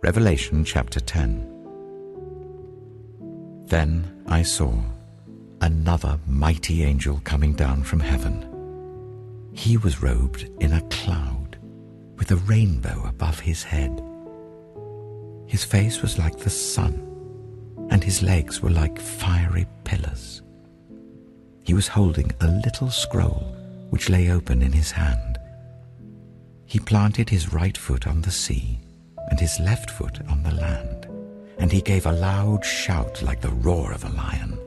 Revelation chapter 10. Then I saw another mighty angel coming down from heaven. He was robed in a cloud, with a rainbow above his head. His face was like the sun, and his legs were like fiery pillars. He was holding a little scroll which lay open in his hand. He planted his right foot on the sea and his left foot on the land, and he gave a loud shout like the roar of a lion.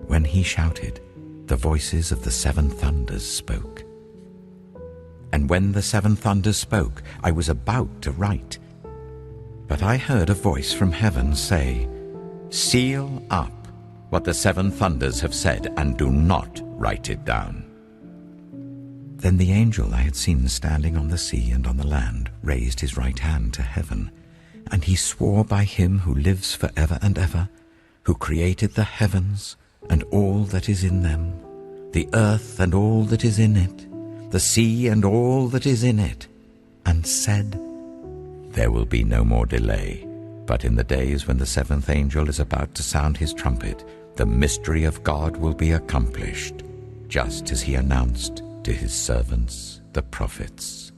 When he shouted, the voices of the seven thunders spoke. And when the seven thunders spoke, I was about to write. But I heard a voice from heaven say, "Seal up what the seven thunders have said, and do not write it down." Then the angel I had seen standing on the sea and on the land raised his right hand to heaven, and he swore by him who lives forever and ever, who created the heavens and all that is in them, the earth and all that is in it, the sea and all that is in it, and said, "There will be no more delay, but in the days when the seventh angel is about to sound his trumpet, the mystery of God will be accomplished, just as he announced to his servants, the prophets."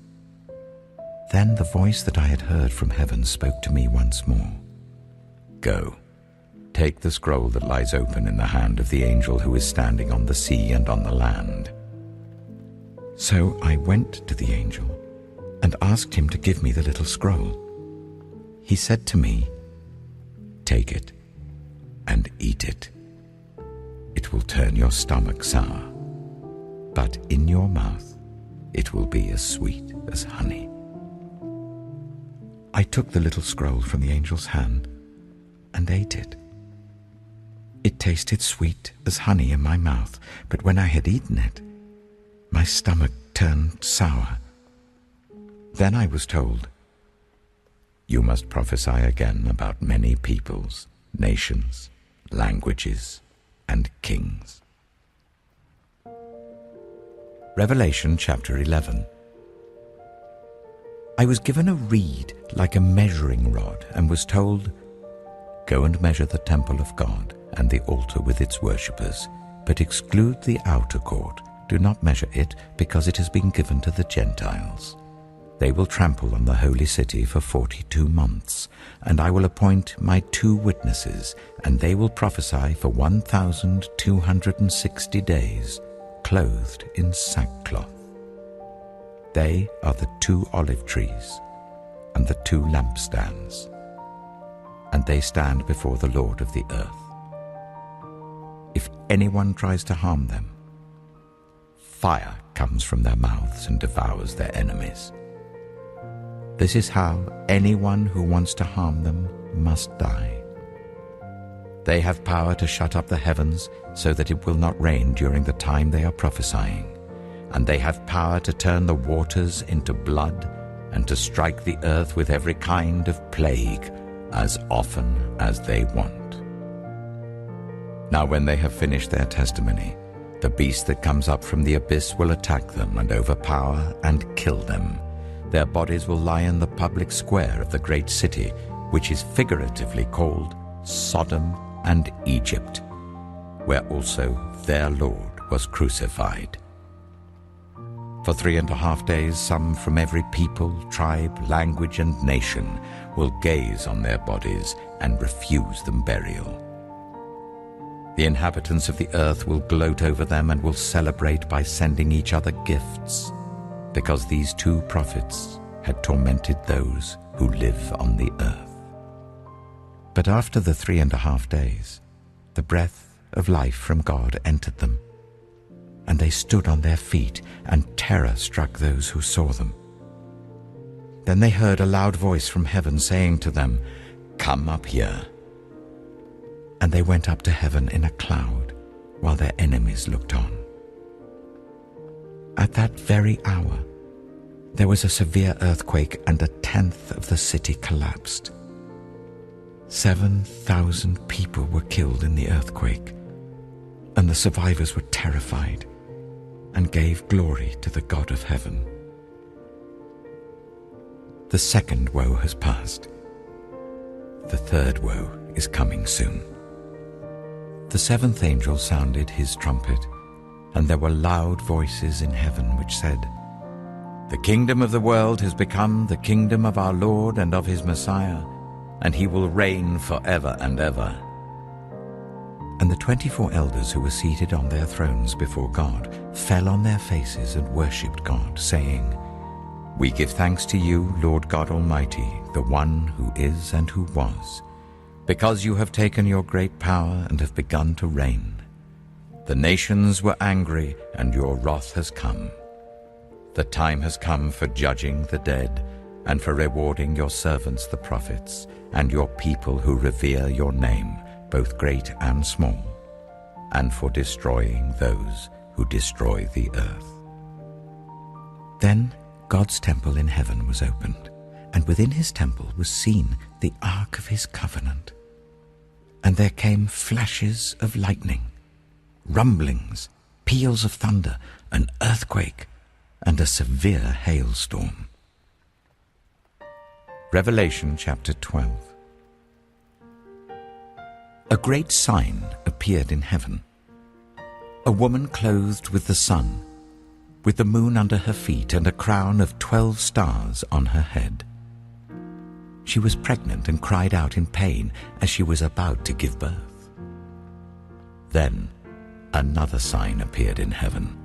Then the voice that I had heard from heaven spoke to me once more. "Go, take the scroll that lies open in the hand of the angel who is standing on the sea and on the land." So I went to the angel and asked him to give me the little scroll. He said to me, "Take it and eat it. It will turn your stomach sour, but in your mouth it will be as sweet as honey." I took the little scroll from the angel's hand and ate it. It tasted sweet as honey in my mouth, but when I had eaten it, my stomach turned sour. Then I was told, "You must prophesy again about many peoples, nations, languages, and kings." Revelation chapter 11. I was given a reed like a measuring rod and was told, "Go and measure the temple of God and the altar with its worshippers, but exclude the outer court. Do not measure it, because it has been given to the Gentiles. They will trample on the holy city for 42 months, and I will appoint my 2 witnesses, and they will prophesy for 1,260 days, clothed in sackcloth. They are the 2 olive trees and the 2 lampstands, and they stand before the Lord of the earth. If anyone tries to harm them, fire comes from their mouths and devours their enemies. This is how anyone who wants to harm them must die. They have power to shut up the heavens so that it will not rain during the time they are prophesying, and they have power to turn the waters into blood and to strike the earth with every kind of plague as often as they want. Now when they have finished their testimony, the beast that comes up from the abyss will attack them and overpower and kill them. Their bodies will lie in the public square of the great city, which is figuratively called Sodom and Egypt, where also their Lord was crucified. For 3.5 days, some from every people, tribe, language, and nation will gaze on their bodies and refuse them burial. The inhabitants of the earth will gloat over them and will celebrate by sending each other gifts, because these 2 prophets had tormented those who live on the earth. But after the 3.5 days, the breath of life from God entered them, and they stood on their feet, and terror struck those who saw them. Then they heard a loud voice from heaven saying to them, "Come up here." And they went up to heaven in a cloud, while their enemies looked on. At that very hour, there was a severe earthquake, and 1/10 of the city collapsed. 7,000 people were killed in the earthquake, and the survivors were terrified and gave glory to the God of heaven. The second woe has passed. The third woe is coming soon. The seventh angel sounded his trumpet, and there were loud voices in heaven which said, "The kingdom of the world has become the kingdom of our Lord and of his Messiah, and he will reign forever and ever." And the 24 elders who were seated on their thrones before God fell on their faces and worshipped God, saying, "We give thanks to you, Lord God Almighty, the one who is and who was, because you have taken your great power and have begun to reign. The nations were angry, and your wrath has come. The time has come for judging the dead, and for rewarding your servants the prophets, and your people who revere your name, both great and small, and for destroying those who destroy the earth." Then God's temple in heaven was opened, and within his temple was seen the ark of his covenant. And there came flashes of lightning, rumblings, peals of thunder, an earthquake, and a severe hailstorm. Revelation chapter 12. A great sign appeared in heaven. A woman clothed with the sun, with the moon under her feet and a crown of 12 stars on her head. She was pregnant and cried out in pain as she was about to give birth. Then another sign appeared in heaven.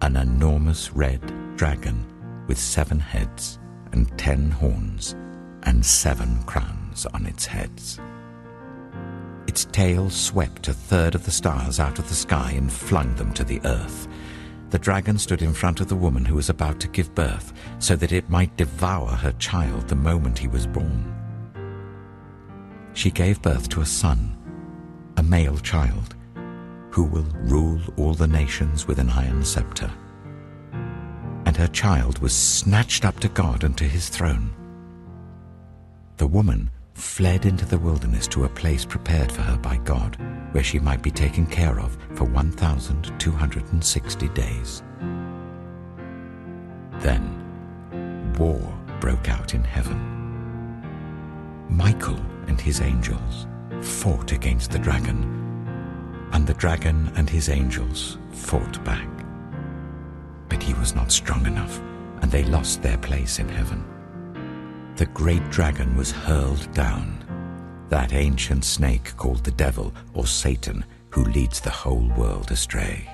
An enormous red dragon with 7 heads and 10 horns and 7 crowns on its heads. Its tail swept 1/3 of the stars out of the sky and flung them to the earth. The dragon stood in front of the woman who was about to give birth, so that it might devour her child the moment he was born. She gave birth to a son, a male child, who will rule all the nations with an iron scepter. And her child was snatched up to God and to his throne. The woman fled into the wilderness to a place prepared for her by God, where she might be taken care of for 1,260 days. Then war broke out in heaven. Michael and his angels fought against the dragon, and the dragon and his angels fought back. But he was not strong enough, and they lost their place in heaven. The great dragon was hurled down, that ancient snake called the devil or Satan, who leads the whole world astray.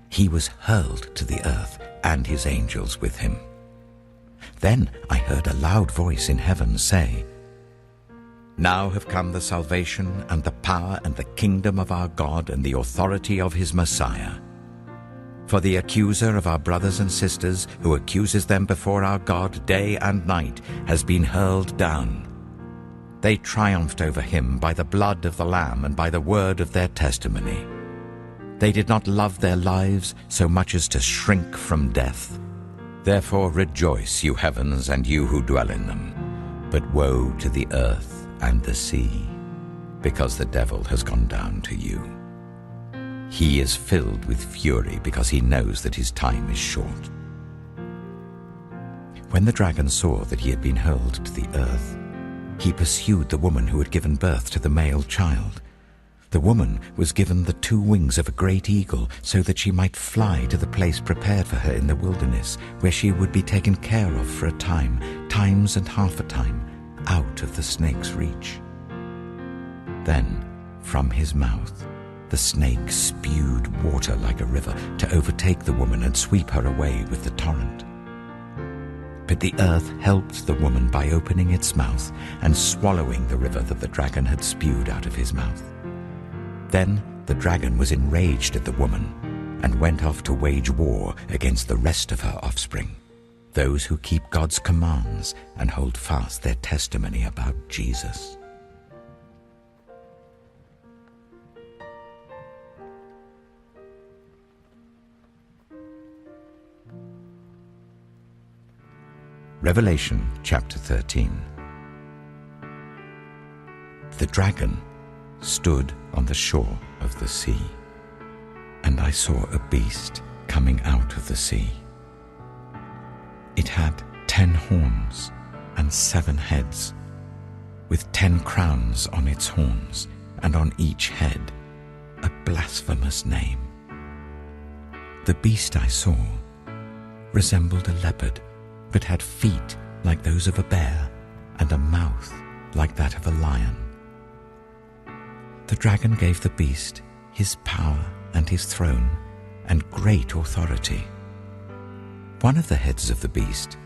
He was hurled to the earth, and his angels with him. Then I heard a loud voice in heaven say, "Now have come the salvation and the power and the kingdom of our God and the authority of his Messiah. For the accuser of our brothers and sisters, who accuses them before our God day and night, has been hurled down. They triumphed over him by the blood of the Lamb and by the word of their testimony. They did not love their lives so much as to shrink from death. Therefore rejoice, you heavens, and you who dwell in them. But woe to the earth and the sea, because the devil has gone down to you. He is filled with fury because he knows that his time is short." When the dragon saw that he had been hurled to the earth, he pursued the woman who had given birth to the male child. The woman was given the 2 wings of a great eagle, so that she might fly to the place prepared for her in the wilderness, where she would be taken care of for a time, times and half a time, out of the snake's reach. Then, from his mouth, the snake spewed water like a river to overtake the woman and sweep her away with the torrent. But the earth helped the woman by opening its mouth and swallowing the river that the dragon had spewed out of his mouth. Then the dragon was enraged at the woman and went off to wage war against the rest of her offspring, those who keep God's commands and hold fast their testimony about Jesus. Revelation chapter 13. The dragon stood on the shore of the sea, and I saw a beast coming out of the sea. It had 10 horns and 7 heads, with 10 crowns on its horns, and on each head a blasphemous name. The beast I saw resembled a leopard, but had feet like those of a bear, and a mouth like that of a lion. The dragon gave the beast his power and his throne and great authority. One of the heads of the beast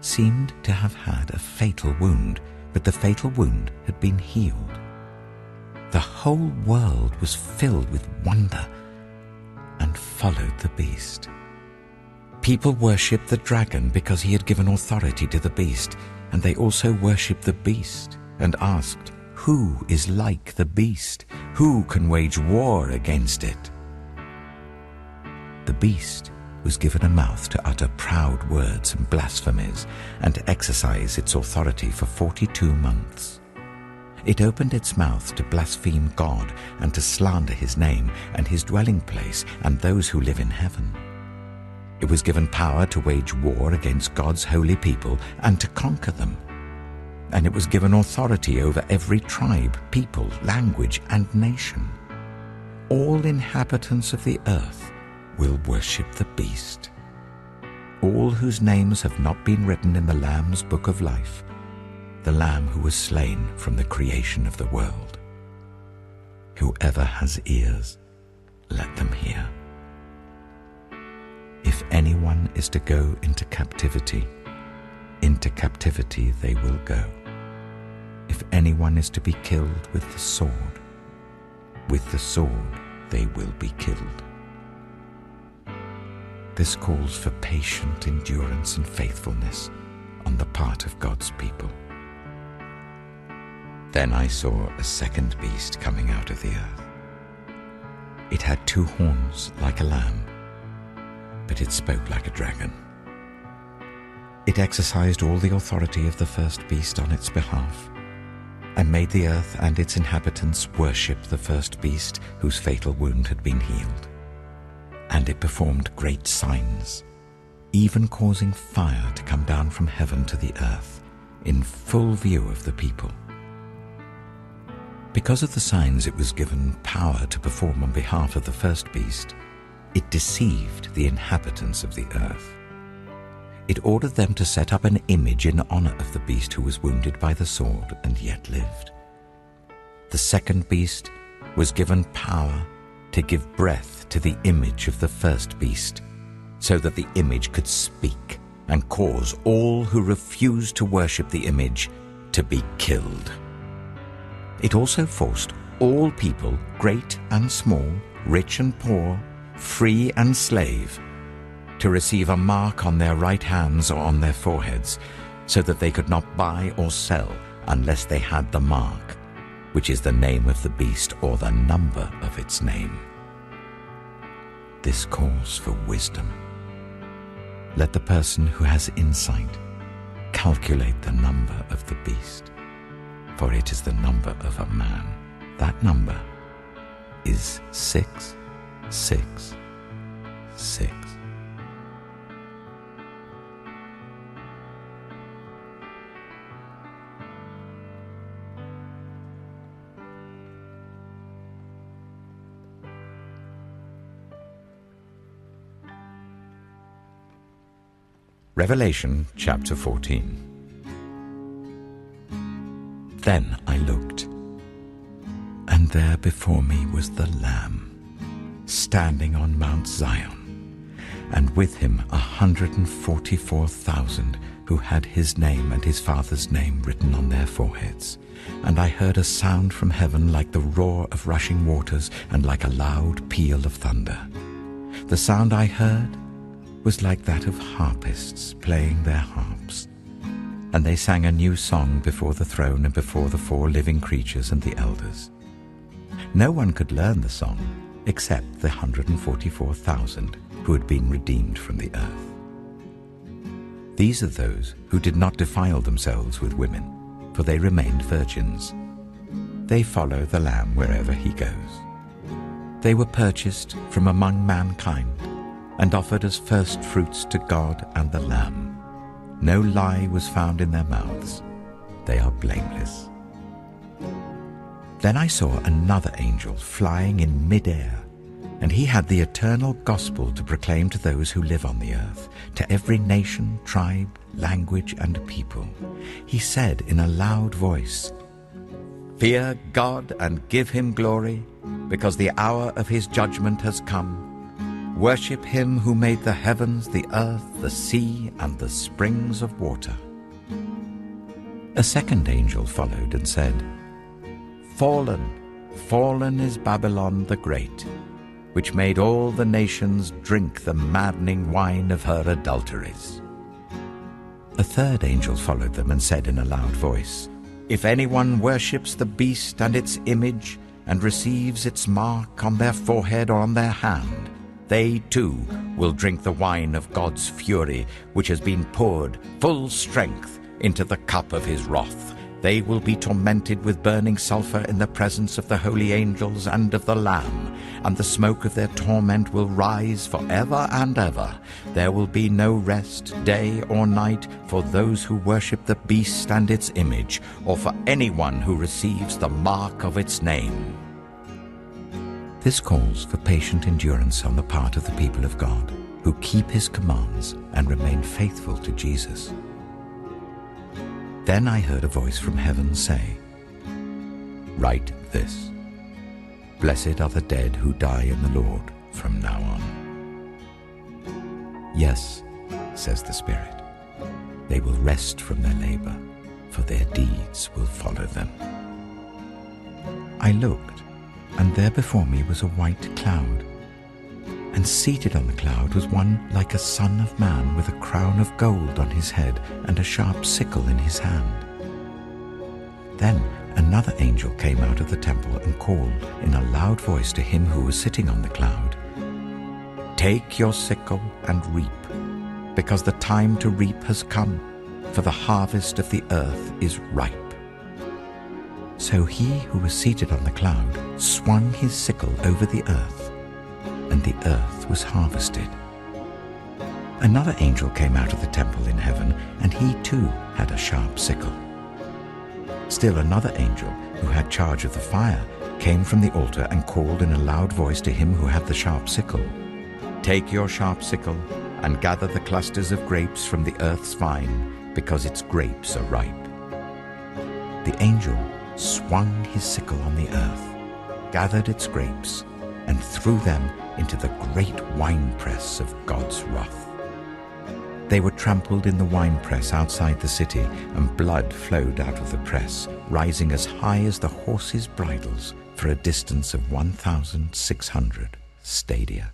seemed to have had a fatal wound, but the fatal wound had been healed. The whole world was filled with wonder and followed the beast. People worshipped the dragon because he had given authority to the beast, and they also worshipped the beast and asked, "Who is like the beast? Who can wage war against it?" The beast was given a mouth to utter proud words and blasphemies, and to exercise its authority for 42 months. It opened its mouth to blaspheme God and to slander his name and his dwelling place and those who live in heaven. It was given power to wage war against God's holy people and to conquer them. And it was given authority over every tribe, people, language, and nation. All inhabitants of the earth will worship the beast. All whose names have not been written in the Lamb's book of life, the Lamb who was slain from the creation of the world. Whoever has ears, let them hear. If anyone is to go into captivity they will go. If anyone is to be killed with the sword they will be killed. This calls for patient endurance and faithfulness on the part of God's people. Then I saw a second beast coming out of the earth. It had 2 horns like a lamb, but it spoke like a dragon. It exercised all the authority of the first beast on its behalf, and made the earth and its inhabitants worship the first beast whose fatal wound had been healed. And it performed great signs, even causing fire to come down from heaven to the earth, in full view of the people. Because of the signs it was given power to perform on behalf of the first beast, it deceived the inhabitants of the earth. It ordered them to set up an image in honor of the beast who was wounded by the sword and yet lived. The second beast was given power to give breath to the image of the first beast, so that the image could speak and cause all who refused to worship the image to be killed. It also forced all people, great and small, rich and poor, free and slave, to receive a mark on their right hands or on their foreheads, so that they could not buy or sell unless they had the mark, which is the name of the beast or the number of its name. This calls for wisdom. Let the person who has insight calculate the number of the beast, for it is the number of a man. That number is 666. Revelation chapter 14. Then I looked, and there before me was the Lamb, standing on Mount Zion, and with him 144,000 who had his name and his Father's name written on their foreheads. And I heard a sound from heaven like the roar of rushing waters and like a loud peal of thunder. The sound I heard was like that of harpists playing their harps. And they sang a new song before the throne and before the 4 living creatures and the elders. No one could learn the song except the 144,000 who had been redeemed from the earth. These are those who did not defile themselves with women, for they remained virgins. They follow the Lamb wherever he goes. They were purchased from among mankind and offered as first fruits to God and the Lamb. No lie was found in their mouths. They are blameless. Then I saw another angel flying in mid-air, and he had the eternal gospel to proclaim to those who live on the earth, to every nation, tribe, language, and people. He said in a loud voice, "Fear God and give him glory, because the hour of his judgment has come. Worship him who made the heavens, the earth, the sea, and the springs of water." A second angel followed and said, "Fallen, fallen is Babylon the Great, which made all the nations drink the maddening wine of her adulteries." A third angel followed them and said in a loud voice, "If anyone worships the beast and its image and receives its mark on their forehead or on their hand, they too will drink the wine of God's fury, which has been poured full strength into the cup of his wrath. They will be tormented with burning sulfur in the presence of the holy angels and of the Lamb, and the smoke of their torment will rise forever and ever. There will be no rest, day or night, for those who worship the beast and its image, or for anyone who receives the mark of its name." This calls for patient endurance on the part of the people of God, who keep his commands and remain faithful to Jesus. Then I heard a voice from heaven say, "Write this: Blessed are the dead who die in the Lord from now on." "Yes," says the Spirit, "they will rest from their labor, for their deeds will follow them." I looked, and there before me was a white cloud, and seated on the cloud was one like a son of man, with a crown of gold on his head and a sharp sickle in his hand. Then another angel came out of the temple and called in a loud voice to him who was sitting on the cloud, "Take your sickle and reap, because the time to reap has come, for the harvest of the earth is ripe." So he who was seated on the cloud swung his sickle over the earth, and the earth was harvested. Another angel came out of the temple in heaven, and he too had a sharp sickle. Still another angel, who had charge of the fire, came from the altar and called in a loud voice to him who had the sharp sickle, "Take your sharp sickle and gather the clusters of grapes from the earth's vine, because its grapes are ripe." The angel swung his sickle on the earth, gathered its grapes, and threw them into the great winepress of God's wrath. They were trampled in the winepress outside the city, and blood flowed out of the press, rising as high as the horses' bridles for a distance of 1,600 stadia.